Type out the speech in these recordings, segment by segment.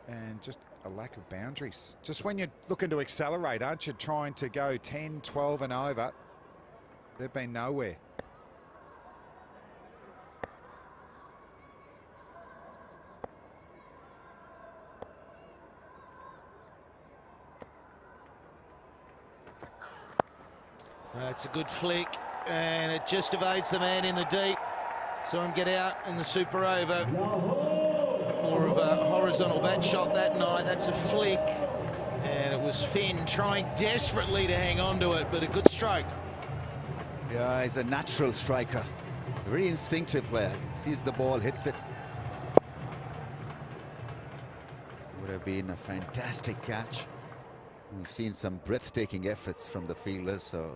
and just a lack of boundaries. Just when you're looking to accelerate, aren't you, trying to go 10, 12 and over? They've been nowhere. It's a good flick, and it just evades the man in the deep. Saw him get out in the super over. More of a horizontal bat shot that night. That's a flick, and it was Finn trying desperately to hang on to it, but a good stroke. Yeah, he's a natural striker, a very instinctive player. Sees the ball, hits it. Would have been a fantastic catch. We've seen some breathtaking efforts from the fielders, so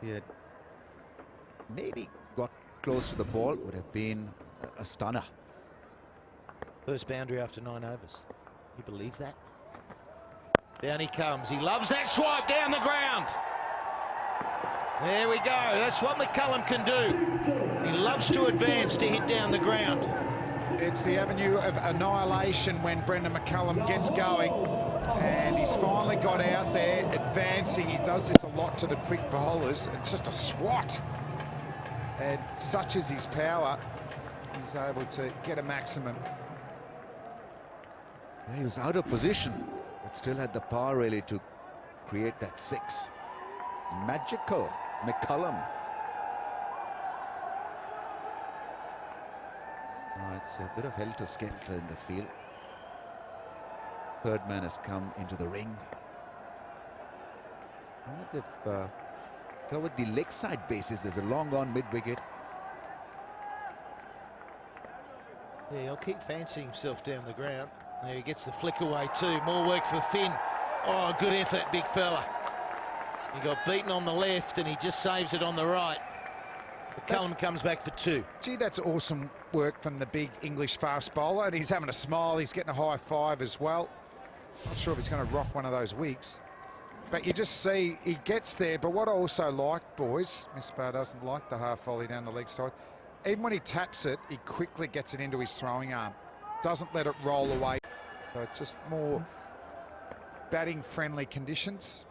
he had maybe got close to the ball, would have been a stunner. First boundary after 9 overs. You believe that? Down he comes. He loves that swipe down the ground. There we go. That's what McCullum can do. He loves to advance to hit down the ground. It's the avenue of annihilation when Brendon McCullum gets going, and he's finally got out there advancing. He does this a lot to the quick bowlers. It's just a swat, and such is his power, he's able to get a maximum. Yeah, he was out of position, but still had the power really to create that 6. Magical McCullum. It's a bit of helter-skelter in the field. Third man has come into the ring. They've covered the leg side bases. There's a long on mid-wicket. Yeah, he'll keep fancying himself down the ground. There he gets the flick away too. More work for Finn. Oh, good effort, big fella. He got beaten on the left and he just saves it on the right. McCullum comes back for 2. Gee, that's awesome work from the big English fast bowler, and he's having a smile. He's getting a high 5 as well. Not sure if he's going to rock one of those wigs, but you just see he gets there. But what I also like, boys, Miss Barr doesn't like the half volley down the leg side. Even when he taps it, he quickly gets it into his throwing arm, doesn't let it roll away. So it's just more batting friendly conditions.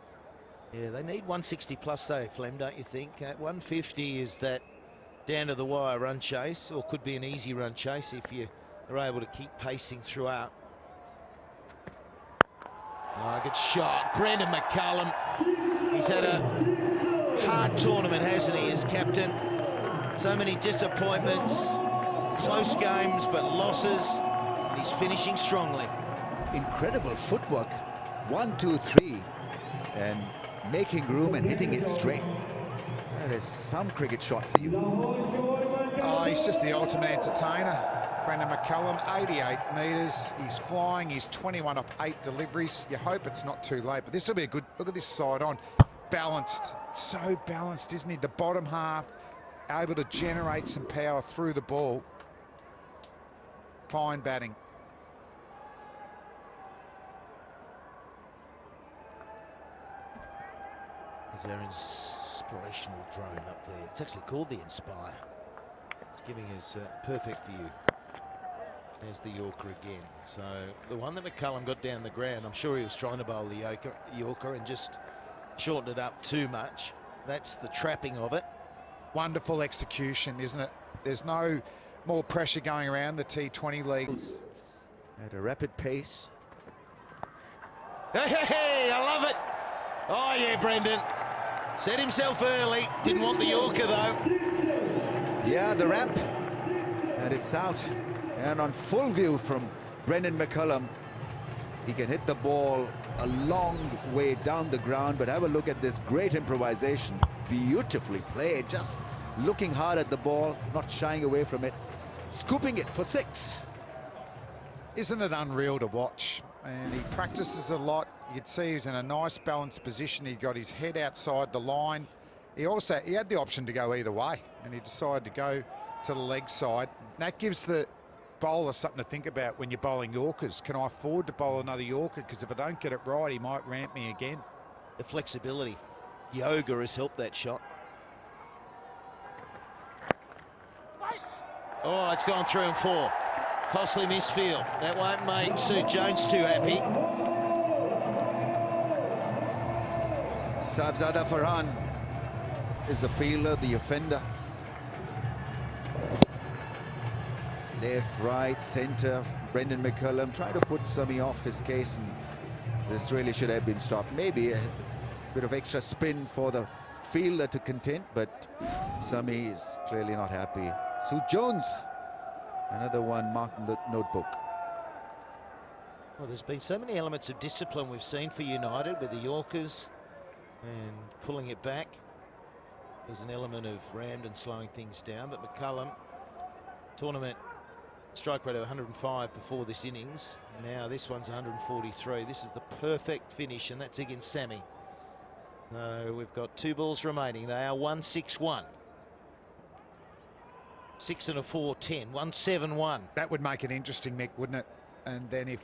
Yeah, they need 160 plus though, Flem, don't you think? 150 is that down to the wire run chase, or could be an easy run chase if you are able to keep pacing throughout. Oh, good shot. Brendon McCullum. He's had a hard tournament, hasn't he, as captain? So many disappointments, close games, but losses. And he's finishing strongly. Incredible footwork. 1, 2, 3. And making room and hitting it straight. That is some cricket shot for you. Oh, he's just the ultimate entertainer. Brendon McCullum, 88 metres. He's flying. He's 21 off 8 deliveries. You hope it's not too late, but this will be a good look at this side on. Balanced. So balanced, isn't he? The bottom half able to generate some power through the ball. Fine batting. There's our inspirational drone up there. It's actually called the Inspire. It's giving us a perfect view. There's the Yorker again. So the one that McCullum got down the ground, I'm sure he was trying to bowl the Yorker and just shortened it up too much. That's the trapping of it. Wonderful execution, isn't it? There's no more pressure going around the T20 leagues. At a rapid pace. Hey, hey, hey, I love it. Oh yeah, Brendon. Set himself early. Didn't want the Yorker though. Yeah, the ramp. And it's out. And on full view from Brendon McCullum, he can hit the ball a long way down the ground. But have a look at this great improvisation. Beautifully played. Just looking hard at the ball, not shying away from it. Scooping it for 6. Isn't it unreal to watch? And he practices a lot. You can see he's in a nice balanced position. He got his head outside the line. He had the option to go either way, and he decided to go to the leg side. And that gives the bowler something to think about when you're bowling Yorkers. Can I afford to bowl another Yorker? Because if I don't get it right, he might ramp me again. The flexibility. Yoga has helped that shot. Oh, it's gone through and 4. Costly misfield. That won't make Sue Jones too happy. Sabzada Farhan is the fielder, the offender. Left, right, centre. Brendon McCullum trying to put Sami off his case, and this really should have been stopped. Maybe a bit of extra spin for the fielder to contend, but Sami is clearly not happy. Sue Jones, another one marked in the notebook. Well, there's been so many elements of discipline we've seen for United with the Yorkers and pulling it back. There's an element of rammed and slowing things down, but McCullum, tournament strike rate of 105 before this innings. Now this one's 143. This is the perfect finish, and that's against Sami. So we've got 2 balls remaining. They are 1-6-1. 6 and a 4-10. 1-7-1. That would make it interesting, Mick, wouldn't it? And then if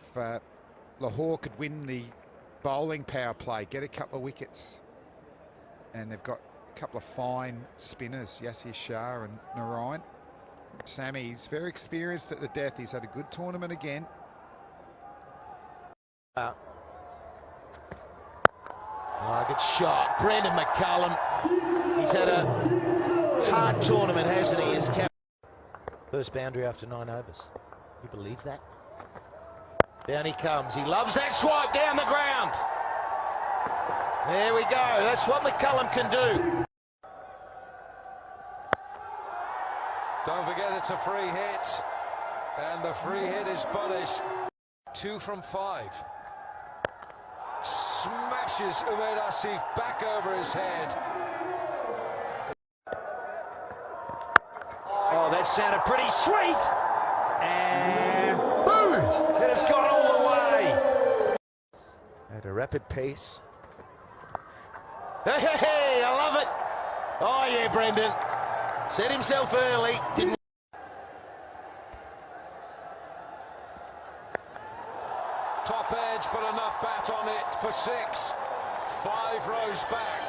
Lahore could win the bowling power play, get a couple of wickets, and they've got a couple of fine spinners, Yasir Shah and Narayan. Sami's very experienced at the death. He's had a good tournament again. Oh, good shot. Brendon McCullum. He's had a hard tournament, hasn't he? His first boundary after 9 overs. You believe that? Down he comes. He loves that swipe down the ground. There we go. That's what McCullum can do. Don't forget it's a free hit, and the free hit is Buddish. 2 from 5. Smashes Umaid Asif back over his head. Oh, that sounded pretty sweet. And boom! It has gone all the way. At a rapid pace. Hey, I love it. Oh, yeah, Brendon. Set himself early. Didn't. Top edge, but enough bat on it for 6. 5 rows back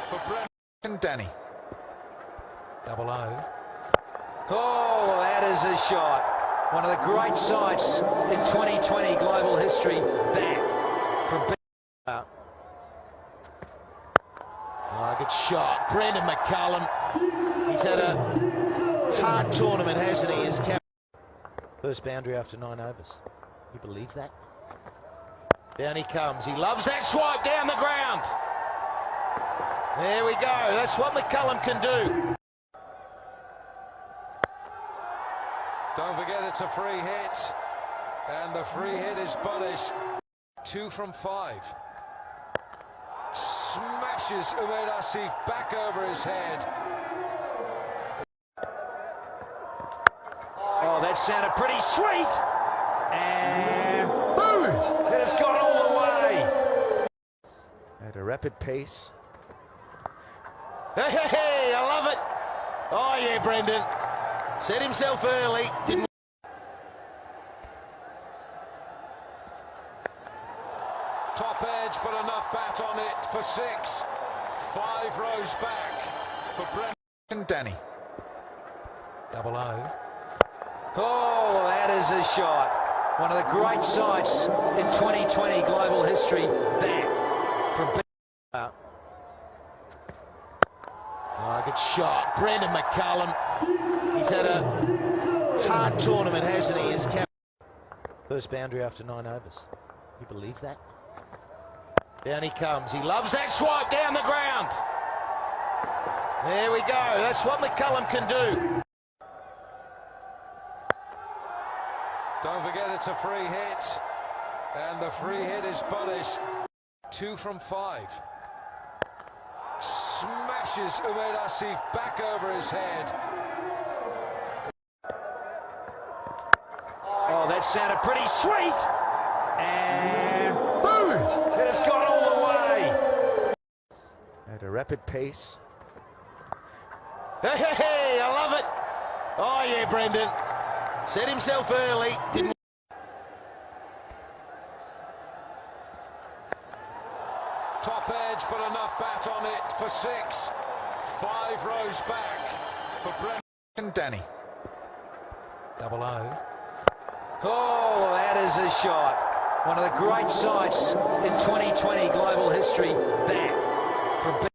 for Brendon. And Danny. Double O. Oh, that is a shot. One of the great sights in 2020 global history. That from. Oh, good shot. Brendon McCullum. He's had a hard tournament, hasn't he? His cap. First boundary after 9 overs. You believe that? Down he comes. He loves that swipe down the ground. There we go. That's what McCullum can do. Don't forget it's a free hit, and the free hit is Buddish. 2 from 5. Smashes Umaid Asif back over his head. Oh, that sounded pretty sweet. And boom! It has gone all the way. At a rapid pace. Hey, I love it. Oh, yeah, Brendon. Set himself early. Didn't. Top edge, but enough bat on it for 6. 5 rows back for Brendon. And Danny. Double O. Oh, that is a shot. One of the great sights in 2020 global history. That from. Oh, good shot. Brendon McCullum. He's had a hard tournament, hasn't he? His cap. First boundary after 9 overs. You believe that? Down he comes. He loves that swipe down the ground. There we go. That's what McCullum can do. Don't forget it's a free hit, and the free hit is Buddish. 2 from 5. Smashes Umaid Asif back over his head. Oh, that sounded pretty sweet. And boom! It has gone all the way. At a rapid pace. Hey, I love it. Oh, yeah, Brendon. Set himself early. Didn't. Top edge, but enough bat on it for 6. 5 rows back for Brendon. And Danny. Double O. Oh, that is a shot. One of the great sights in 2020 global history, that from